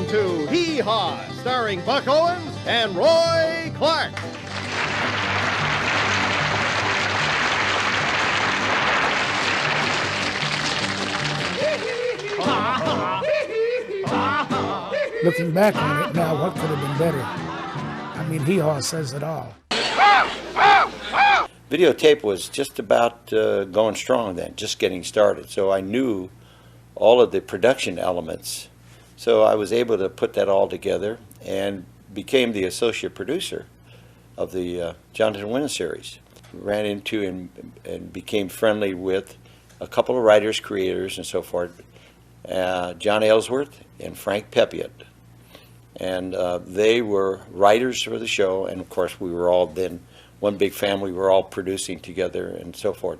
to Hee Haw, starring Buck Owens and Roy Clark. Looking back on it now, what could have been better? I mean, Hee Haw says it all. Videotape was just about going strong then, just getting started. So I knew all of the production elements. So I was able to put that all together and became the associate producer of the Jonathan Winter series. Ran into and became friendly with a couple of writers, creators, and so forth. John Ellsworth and Frank Pepiot. And they were writers for the show, and of course we were all then one big family. We were all producing together and so forth.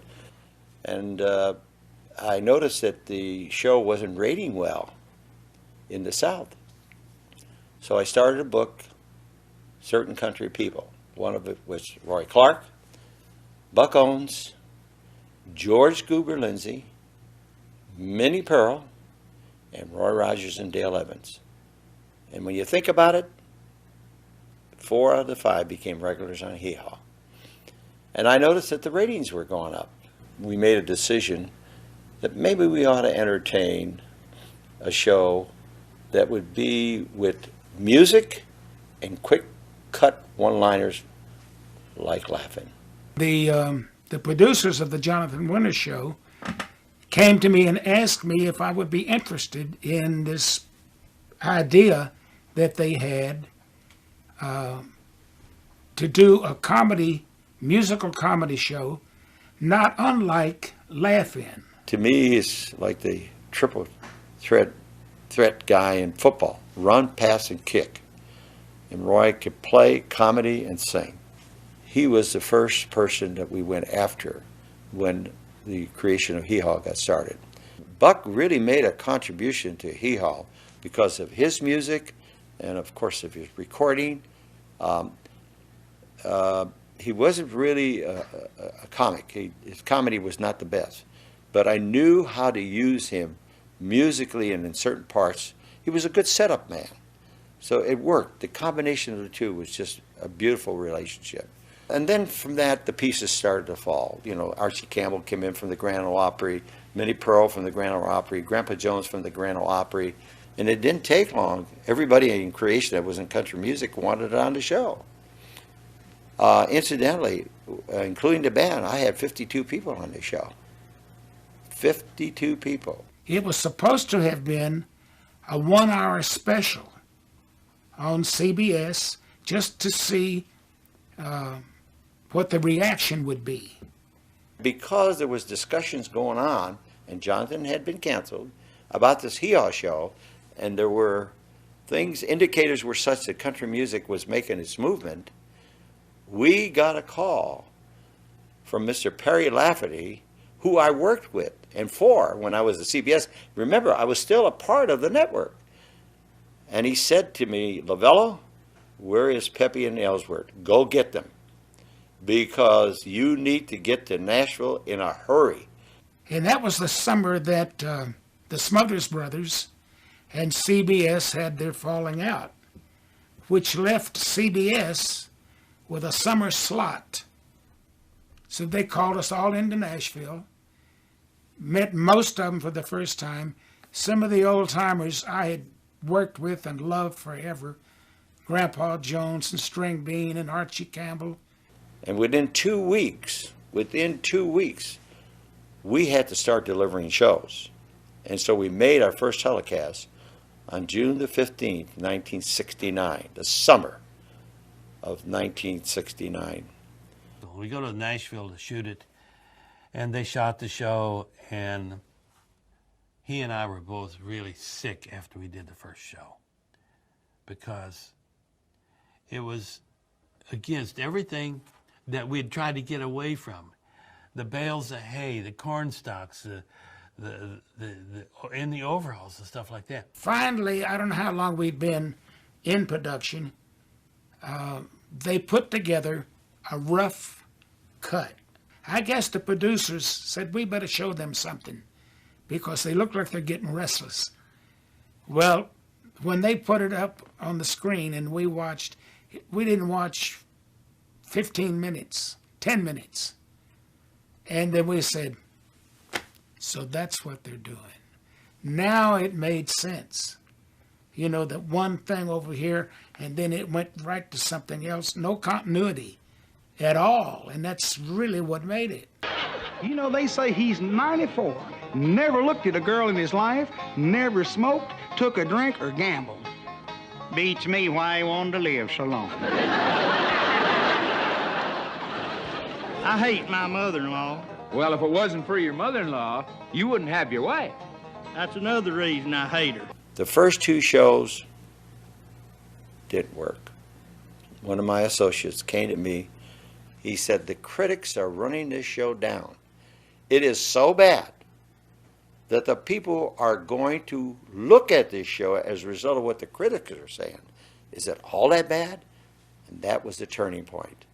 And I noticed that the show wasn't rating well in the South. So I started a book, Certain Country People. One of it was Roy Clark, Buck Owens, George Goober Lindsay, Minnie Pearl, and Roy Rogers and Dale Evans. And when you think about it, 4 out of the 5 became regulars on Hee Haw. And I noticed that the ratings were going up. We made a decision that maybe we ought to entertain a show that would be with music and quick cut one-liners like laughing. The producers of the Jonathan Winter show came to me and asked me if I would be interested in this idea that they had to do a musical comedy show, not unlike Laugh-In. To me, it's like the triple threat guy in football: run, pass, and kick. And Roy could play comedy and sing. He was the first person that we went after when the creation of Hee Haw got started. Buck really made a contribution to Hee Haw because of his music and, of course, of his recording. He wasn't really a comic. His comedy was not the best. But I knew how to use him musically and in certain parts. He was a good setup man. So it worked. The combination of the two was just a beautiful relationship. And then from that, the pieces started to fall. You know, Archie Campbell came in from the Grand Ole Opry, Minnie Pearl from the Grand Ole Opry, Grandpa Jones from the Grand Ole Opry. And it didn't take long. Everybody in creation that was in country music wanted it on the show. Incidentally, including the band, I had 52 people on the show. 52 people. It was supposed to have been a 1-hour special on CBS just to see what the reaction would be. Because there was discussions going on, and Jonathan had been canceled, about this Hee Haw show, and there were things, indicators were such that country music was making its movement, we got a call from Mr. Perry Lafferty, who I worked with and for when I was at CBS. Remember, I was still a part of the network. And he said to me, Lavello, where is Pepe and Ellsworth? Go get them, because you need to get to Nashville in a hurry. And that was the summer that the Smothers Brothers and CBS had their falling out, which left CBS with a summer slot. So they called us all into Nashville, met most of them for the first time. Some of the old-timers I had worked with and loved forever, Grandpa Jones and String Bean and Archie Campbell. And within 2 weeks, we had to start delivering shows. And so we made our first telecast on June the 15th, 1969, the summer of 1969. We go to Nashville to shoot it, and they shot the show, and he and I were both really sick after we did the first show, because it was against everything that we had tried to get away from. The bales of hay, the corn stalks, and the overalls and stuff like that. Finally, I don't know how long we'd been in production, they put together a rough cut. I guess the producers said we better show them something because they look like they're getting restless. Well, when they put it up on the screen and we didn't watch 15 minutes, 10 minutes. And then we said, so that's what they're doing. Now it made sense. You know, that one thing over here, and then it went right to something else. No continuity at all. And that's really what made it. You know, they say he's 94, never looked at a girl in his life, never smoked, took a drink, or gambled. Beats me why he wanted to live so long. I hate my mother-in-law. Well, if it wasn't for your mother-in-law, you wouldn't have your wife. That's another reason I hate her. The first 2 shows didn't work. One of my associates came to me. He said, the critics are running this show down. It is so bad that the people are going to look at this show as a result of what the critics are saying. Is it all that bad? And that was the turning point.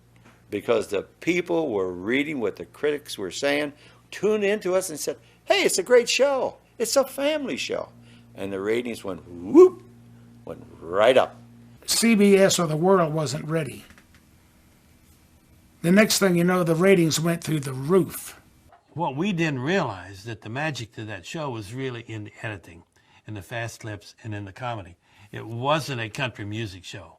Because the people were reading what the critics were saying, tuned into us and said, hey, it's a great show. It's a family show. And the ratings went whoop, went right up. CBS or the world wasn't ready. The next thing you know, the ratings went through the roof. What we didn't realize that the magic to that show was really in the editing, in the fast clips, and in the comedy. It wasn't a country music show.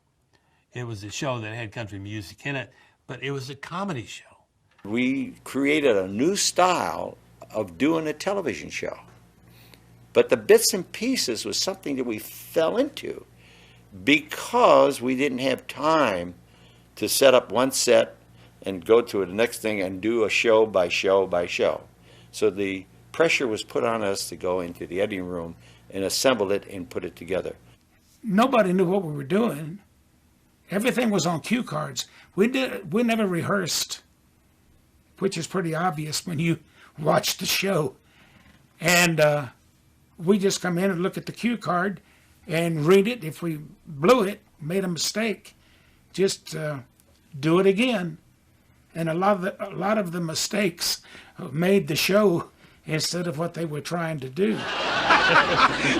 It was a show that had country music in it, but it was a comedy show. We created a new style of doing a television show. But the bits and pieces was something that we fell into because we didn't have time to set up one set and go to the next thing and do a show by show by show. So the pressure was put on us to go into the editing room and assemble it and put it together. Nobody knew what we were doing. Everything was on cue cards. We never rehearsed, which is pretty obvious when you watch the show. And we just come in and look at the cue card and read it. If we blew it, made a mistake, just do it again. And a lot of the mistakes made the show instead of what they were trying to do.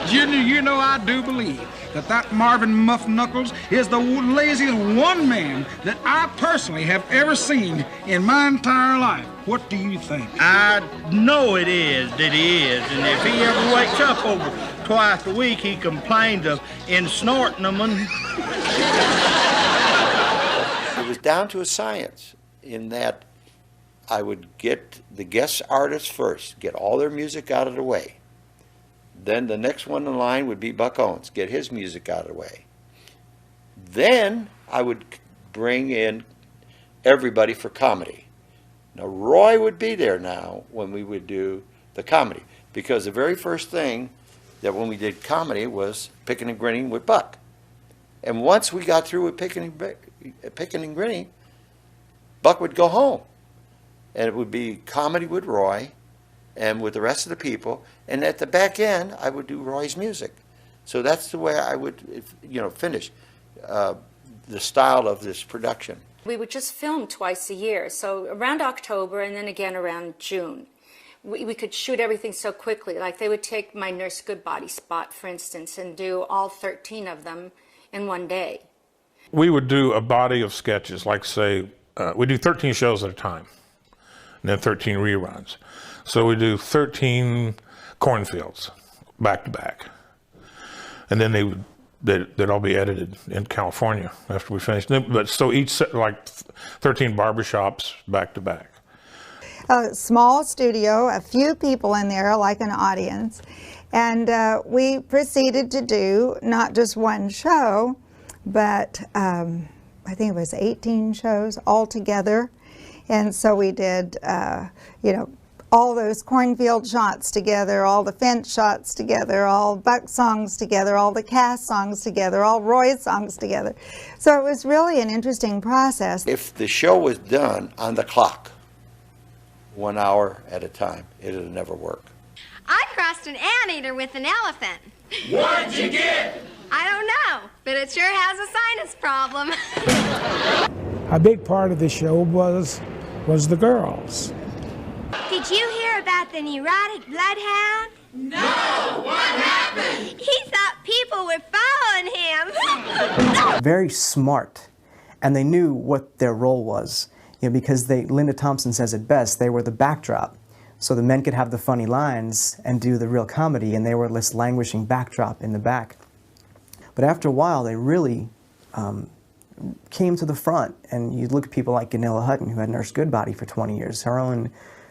Junior, you know I do believe that Marvin Muff Knuckles is the laziest one man that I personally have ever seen in my entire life. What do you think? I know it is that he is, and if he ever wakes up over twice a week, he complains of snorting them. It was down to a science in that I would get the guest artists first, get all their music out of the way. Then the next one in line would be Buck Owens, get his music out of the way. Then I would bring in everybody for comedy. Now Roy would be there now when we would do the comedy, because the very first thing that when we did comedy was Picking and Grinning with Buck. And once we got through with Picking and Grinning, Buck would go home. And it would be comedy with Roy and with the rest of the people. And at the back end, I would do Roy's music. So that's the way I would, finish the style of this production. We would just film twice a year, so around October and then again around June. We could shoot everything so quickly. Like they would take my Nurse Goodbody spot, for instance, and do all 13 of them in one day. We would do a body of sketches, like say, we do 13 shows at a time, and then 13 reruns. So we do 13 cornfields back to back. And then they'd all be edited in California after we finished them. But so each set, like 13 barbershops back to back. A small studio, a few people in there, like an audience. And we proceeded to do not just one show, but I think it was 18 shows altogether. And so we did, all those cornfield shots together, all the fence shots together, all Buck songs together, all the cast songs together, all Roy's songs together. So it was really an interesting process. If the show was done on the clock, 1 hour at a time, it would never work. I crossed an anteater with an elephant. What'd you get? I don't know, but it sure has a sinus problem. A big part of the show was the girls. Did you hear about the neurotic bloodhound? No, what happened? He thought people people were following him. Very smart, and they knew what their role was. You know, because Linda Thompson says it best, they were the backdrop. So the men could have the funny lines and do the real comedy, and they were this languishing backdrop in the back. But after a while, they really came to the front, and you look at people like Ganilla Hutton, who had Nurse Goodbody for 20 years, her own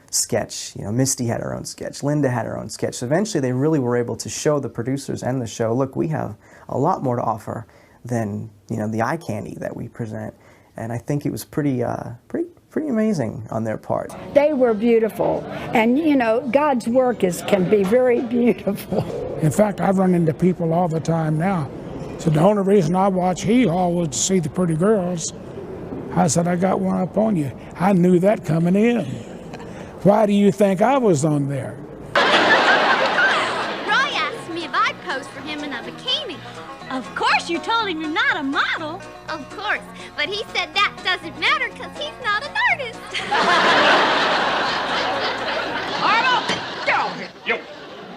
sketch. You know, Misty had her own sketch, Linda had her own sketch. So eventually, they really were able to show the producers and the show, look, we have a lot more to offer than, you know, the eye candy that we present. And I think it was pretty amazing on their part. They were beautiful, and you know, God's work can be very beautiful. In fact, I've run into people all the time now. So the only reason I watch Hee Haw was to see the pretty girls. I said, I got one up on you. I knew that coming in. Why do you think I was on there? Roy asked me if I'd pose for him in a bikini. Of course you told him you're not a model. Of course, but he said that doesn't matter because he's not an artist. Arnold, get over here. Yo.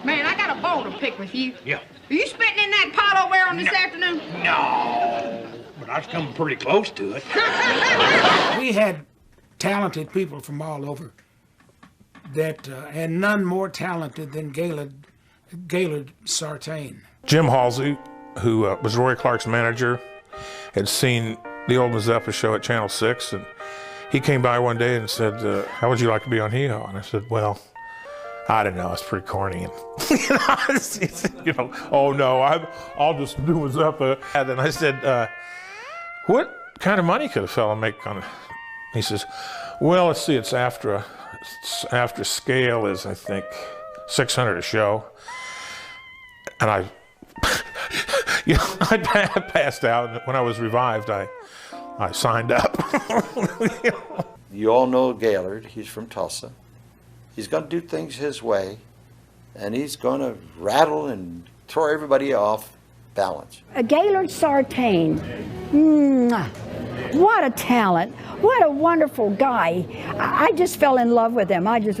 Man, I got a bone to pick with you. Yeah. Are you spitting in that pot over there on this afternoon? No. But I was coming pretty close to it. We had talented people from all over, and none more talented than Gaylord Sartain. Jim Halsey, who was Roy Clark's manager, had seen the old Mazeppa show at Channel 6, and he came by one day and said, how would you like to be on Hee Haw? And I said, well, I don't know, it's pretty corny. And you know, oh no, I'll just do Mazeppa. And then I said, what kind of money could a fellow make on it? He says, well, let's see, it's after scale is, I think, $600 a show. And I passed out, and when I was revived, I signed up. You all know Gaylord. He's from Tulsa. He's going to do things his way, and he's going to rattle and throw everybody off balance. Gaylord Sartain, what a talent, what a wonderful guy. I just fell in love with him. I just,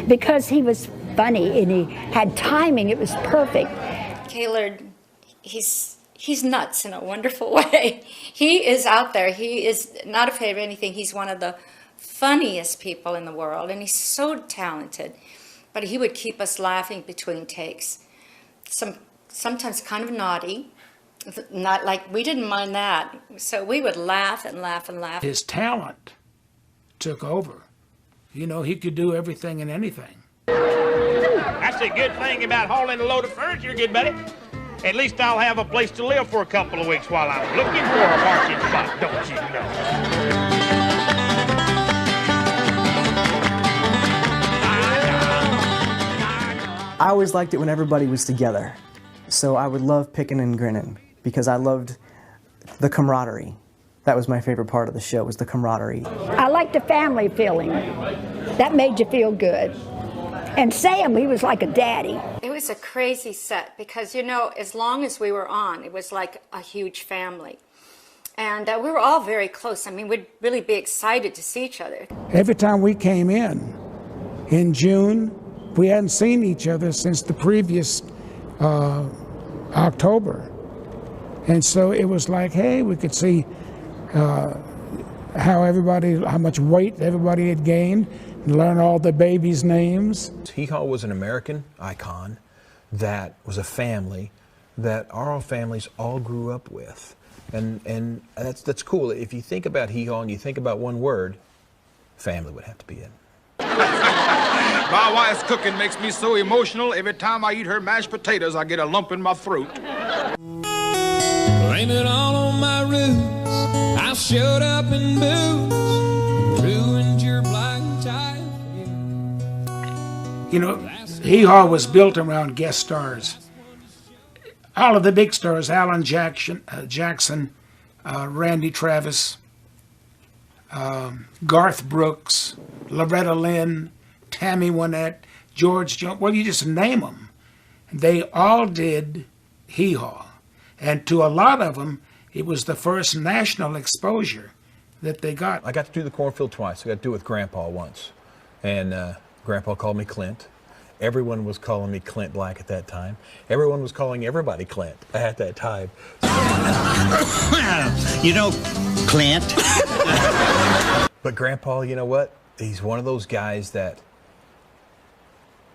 because he was funny and he had timing, it was perfect. Gaylord, he's nuts in a wonderful way. He is out there. He is not afraid of anything. He's one of the funniest people in the world, and he's so talented. But he would keep us laughing between takes. Sometimes kind of naughty. Not like, we didn't mind that. So we would laugh and laugh and laugh. His talent took over. You know, he could do everything and anything. That's a good thing about hauling a load of furniture, good buddy. At least I'll have a place to live for a couple of weeks while I'm looking for a parking spot, don't you know? I always liked it when everybody was together. So I would love picking and grinning because I loved the camaraderie. That was my favorite part of the show, was the camaraderie. I liked the family feeling. That made you feel good. And Sam, he was like a daddy. It was a crazy set because, you know, as long as we were on, it was like a huge family. And we were all very close. I mean, we'd really be excited to see each other. Every time we came in June, we hadn't seen each other since the previous October. And so it was like, hey, we could see how much weight everybody had gained, learn all the babies' names. Hee Haw was an American icon that was a family that our families all grew up with. And that's cool. If you think about Hee Haw and you think about one word, family would have to be it. My wife's cooking makes me so emotional. Every time I eat her mashed potatoes, I get a lump in my throat. Blame it all on my roots. I showed up in boots, ruined your black tie. You know, Hee Haw was built around guest stars. All of the big stars, Alan Jackson, Randy Travis, Garth Brooks, Loretta Lynn, Tammy Wynette, George Jones, well, you just name them. They all did Hee Haw. And to a lot of them, it was the first national exposure that they got. I got to do the Kornfield twice. I got to do it with Grandpa once. And Grandpa called me Clint. Everyone was calling me Clint Black at that time. Everyone was calling everybody Clint at that time. You know, Clint. But Grandpa, you know what? He's one of those guys that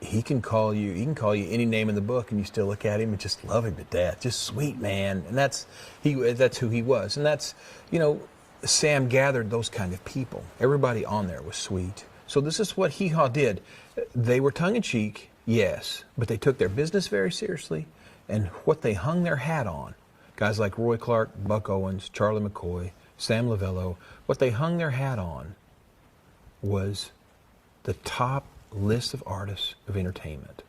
he can call you any name in the book, and you still look at him and just love him to death. Just sweet man, and that's who he was, and that's, you know, Sam gathered those kind of people. Everybody on there was sweet. So this is what Hee Haw did. They were tongue-in-cheek, yes, but they took their business very seriously, and what they hung their hat on, guys like Roy Clark, Buck Owens, Charlie McCoy, Sam Lavello, what they hung their hat on was the top list of artists of entertainment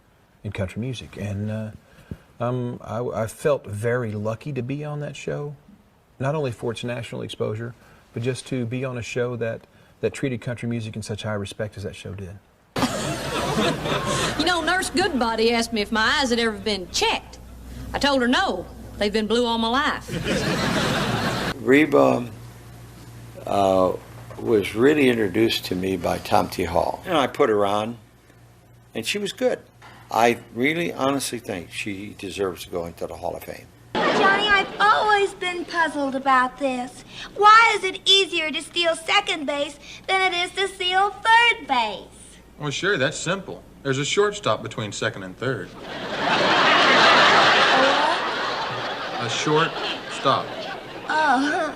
in country music. And I felt very lucky to be on that show, not only for its national exposure, but just to be on a show that treated country music in such high respect as that show did. You know, Nurse Goodbody asked me if my eyes had ever been checked. I told her no. They've been blue all my life. Reba was really introduced to me by Tom T. Hall. And I put her on, and she was good. I really honestly think she deserves to go into the Hall of Fame. Johnny, I've always been puzzled about this. Why is it easier to steal second base than it is to steal third base? Well, sure, that's simple. There's a shortstop between second and third. A short stop. Oh.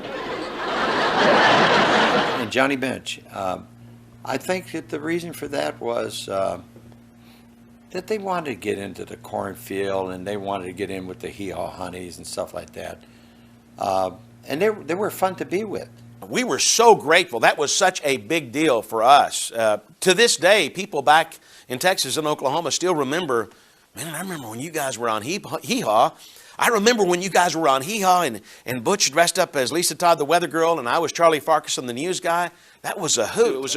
And Johnny Bench, I think that the reason for that was that they wanted to get into the cornfield, and they wanted to get in with the Hee Haw honeys and stuff like that. And they were fun to be with. We were so grateful. That was such a big deal for us. To this day, people back in Texas and Oklahoma still remember, man, I remember when you guys were on Hee Haw. I remember when you guys were on Hee Haw and Butch dressed up as Lisa Todd, the weather girl, and I was Charlie Farquharson, the news guy. That was a hoot.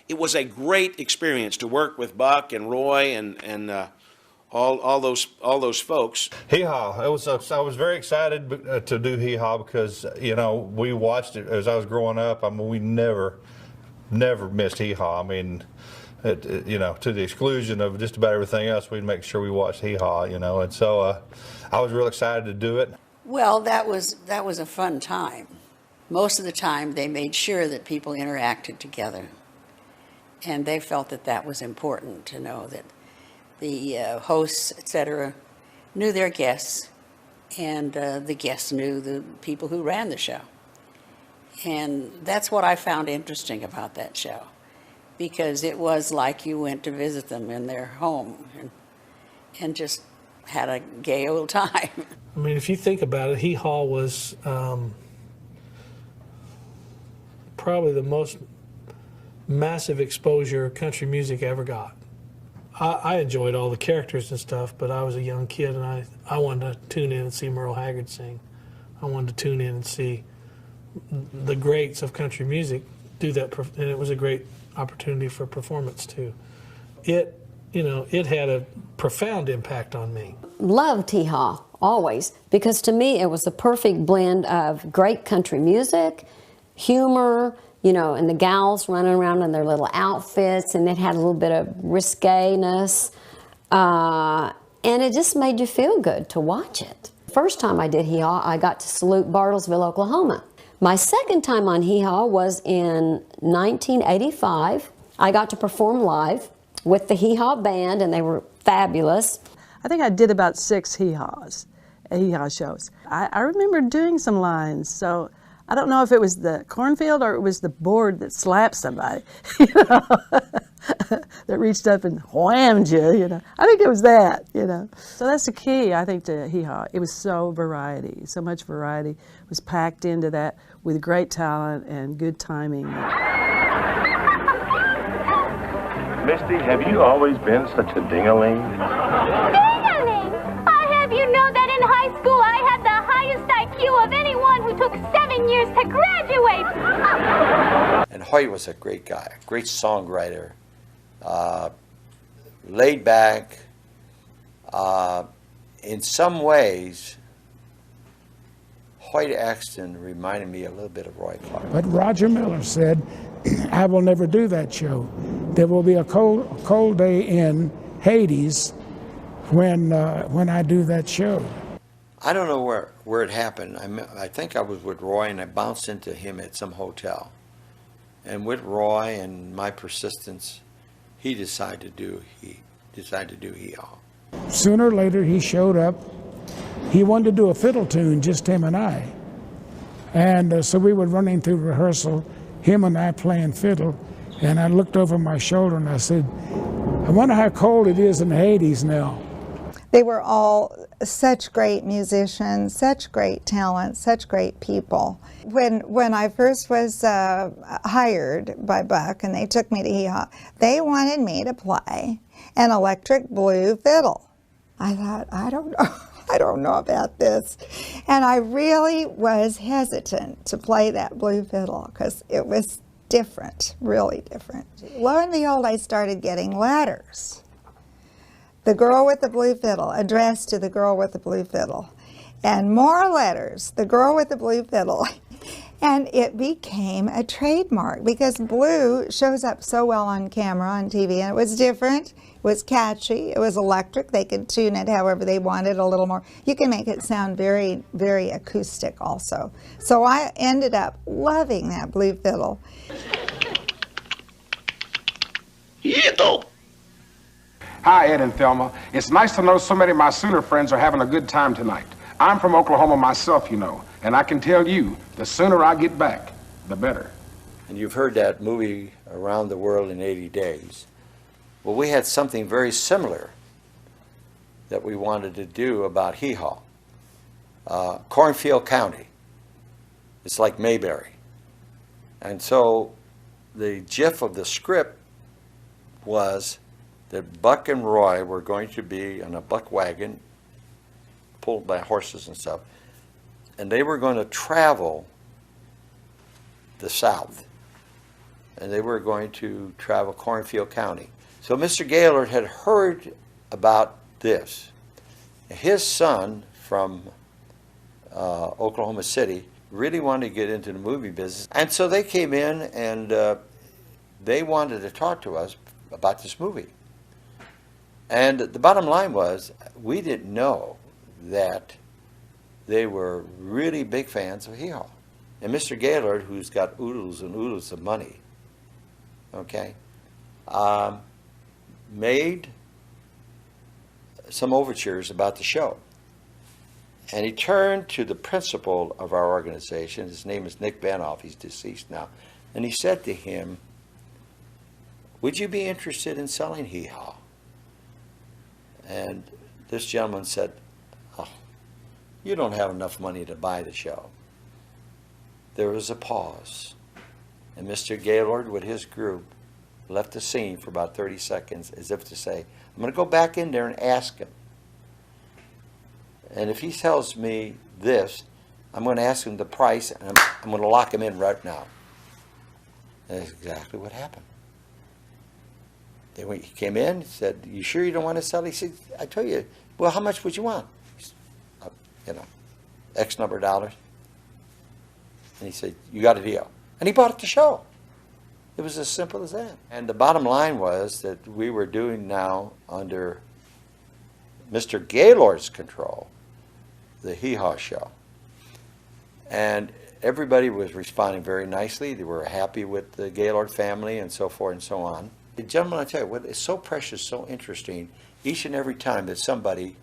It was a great experience to work with Buck and Roy and all those folks. Hee Haw. I was very excited to do Hee Haw because, you know, we watched it as I was growing up. I mean, we never missed Hee Haw. I mean, you know, to the exclusion of just about everything else, we'd make sure we watched Hee Haw, you know. And so I was real excited to do it. Well, that was a fun time. Most of the time, they made sure that people interacted together. And they felt that that was important, to know that the hosts, etc., knew their guests, and the guests knew the people who ran the show. And that's what I found interesting about that show, because it was like you went to visit them in their home and just had a gay old time. I mean, if you think about it, Hee Haw was probably the most massive exposure country music ever got. I enjoyed all the characters and stuff, but I was a young kid, and I wanted to tune in and see Merle Haggard sing. I wanted to tune in and see the greats of country music do that, and it was a great opportunity for performance too. It had a profound impact on me. Loved Hee Haw, always, because to me it was the perfect blend of great country music, humor, you know, and the gals running around in their little outfits, and it had a little bit of risque-ness, and it just made you feel good to watch it. First time I did Hee Haw, I got to salute Bartlesville, Oklahoma. My second time on Hee Haw was in 1985. I got to perform live with the Hee Haw band, and they were fabulous. I think I did about 6 Hee Haw shows. I remember doing some lines, so I don't know if it was the cornfield or it was the board that slapped somebody, you know, that reached up and whammed you, you know. I think it was that, you know. So that's the key, I think, to Hee Haw. It was so much variety was packed into that with great talent and good timing. Misty, have you always been such a ding-a-ling? Ding-a-ling! I have you know that in high school I had the highest IQ of anyone who took 7 years to graduate. And Hoyt was a great guy, a great songwriter, laid back. In some ways, Hoyt Axton reminded me a little bit of Roy Clark. But Roger Miller said, I will never do that show. There will be a cold day in, Hades when I do that show. I don't know where it happened. I think I was with Roy, and I bounced into him at some hotel. And with Roy and my persistence, he decided to do Hee Haw. Sooner or later, he showed up. He wanted to do a fiddle tune, just him and I. And so we were running through rehearsal, him and I playing fiddle. And I looked over my shoulder and I said, I wonder how cold it is in Hades now. They were all such great musicians, such great talent, such great people. When I first was hired by Buck and they took me to Hee Haw, they wanted me to play an electric blue fiddle. I thought, I don't know about this. And I really was hesitant to play that blue fiddle because it was different, really different. Lo and behold, I started getting letters. The girl with the blue fiddle, addressed to the girl with the blue fiddle. And more letters, the girl with the blue fiddle. And it became a trademark because blue shows up so well on camera, on TV, and it was different, it was catchy, it was electric. They could tune it however they wanted, a little more. You can make it sound very, very acoustic also. So I ended up loving that blue fiddle. Hi, Ed and Thelma. It's nice to know so many of my Sooner friends are having a good time tonight. I'm from Oklahoma myself, you know, and I can tell you, the sooner I get back, the better. And you've heard that movie Around the World in 80 Days. Well, we had something very similar that we wanted to do about Hee Haw. Kornfield Kounty. It's like Mayberry. And so the gist of the script was that Buck and Roy were going to be on a buck wagon, pulled by horses and stuff, and they were going to travel the South, and they were going to travel Kornfield Kounty. So Mr. Gaylord had heard about this. His son from Oklahoma City really wanted to get into the movie business, and so they came in and they wanted to talk to us about this movie. And the bottom line was, we didn't know that they were really big fans of Hee Haw. And Mr. Gaylord, who's got oodles and oodles of money, okay, made some overtures about the show. And he turned to the principal of our organization, his name is Nick Benoff, he's deceased now, and he said to him, would you be interested in selling Hee Haw? And this gentleman said, oh, you don't have enough money to buy the show. There was a pause. And Mr. Gaylord, with his group, left the scene for about 30 seconds as if to say, I'm going to go back in there and ask him. And if he tells me this, I'm going to ask him the price, and I'm going to lock him in right now. And that's exactly what happened. He came in, he said, you sure you don't want to sell? He said, I tell you, well, how much would you want? You know, X number of dollars. And he said, you got a deal. And he bought it to show. It was as simple as that. And the bottom line was that we were doing now, under Mr. Gaylord's control, the Hee Haw show. And everybody was responding very nicely. They were happy with the Gaylord family and so forth and so on. Gentlemen, I tell you what, it's so precious, so interesting. Each and every time that somebody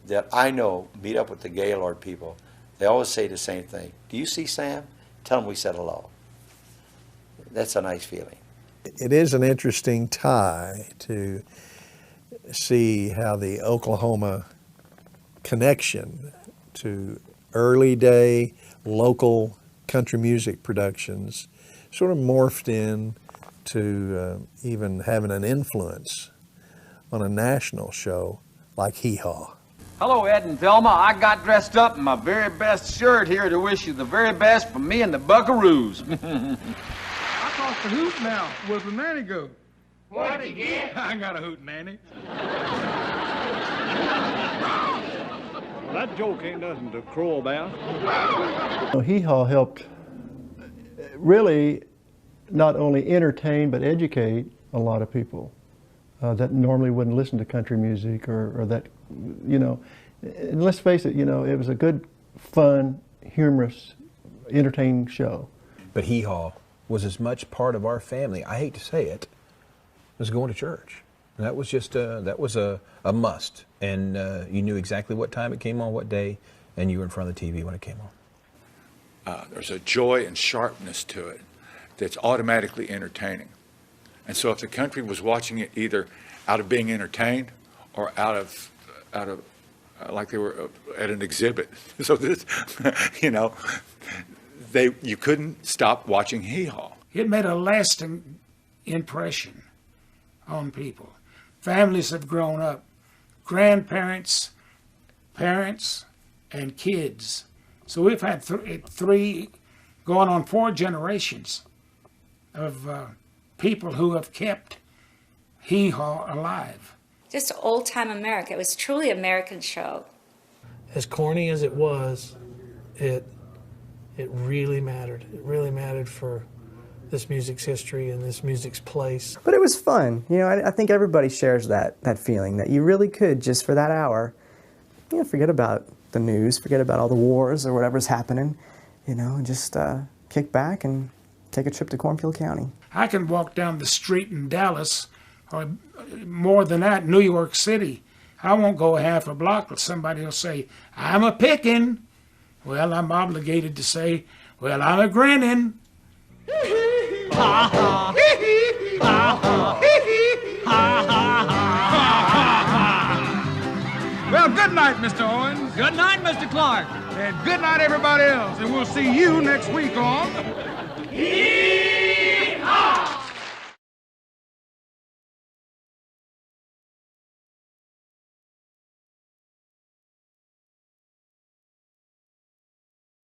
that I know meet up with the Gaylord people, they always say the same thing. Do you see Sam? Tell him we said hello. That's a nice feeling. It is an interesting tie to see how the Oklahoma connection to early day local country music productions sort of morphed in to even having an influence on a national show like Hee Haw. Hello, Ed and Thelma. I got dressed up in my very best shirt here to wish you the very best from me and the Buckaroos. I tossed the hoot now. Where'd the nanny go? What'd he get? I got a hoot nanny. That joke ain't nothing to crow about. Hee Haw helped really not only entertain but educate a lot of people that normally wouldn't listen to country music or that, you know, and let's face it, you know, it was a good, fun, humorous, entertaining show. But Hee Haw was as much part of our family, I hate to say it, as going to church. That was just a must, and you knew exactly what time it came on, what day, and you were in front of the TV when it came on. There's a joy and sharpness to it that's automatically entertaining. And so if the country was watching it either out of being entertained or out of like they were at an exhibit, so this, you know, you couldn't stop watching Hee Haw. It made a lasting impression on people. Families have grown up, grandparents, parents, and kids. So we've had three, going on 4 generations of people who have kept Hee Haw alive. Just old-time America. It was truly an American show. As corny as it was, it really mattered. It really mattered for this music's history and this music's place. But it was fun. You know, I think everybody shares that feeling that you really could, just for that hour, you know, forget about the news, forget about all the wars or whatever's happening, you know, and just kick back and take a trip to Kornfield County. I can walk down the street in Dallas, or more than that, New York City. I won't go half a block, but somebody will say, "I'm a pickin'." Well, I'm obligated to say, "Well, I'm a grinning." Well, good night, Mr. Owens. Good night, Mr. Clark. And good night, everybody else. And we'll see you next week on Hee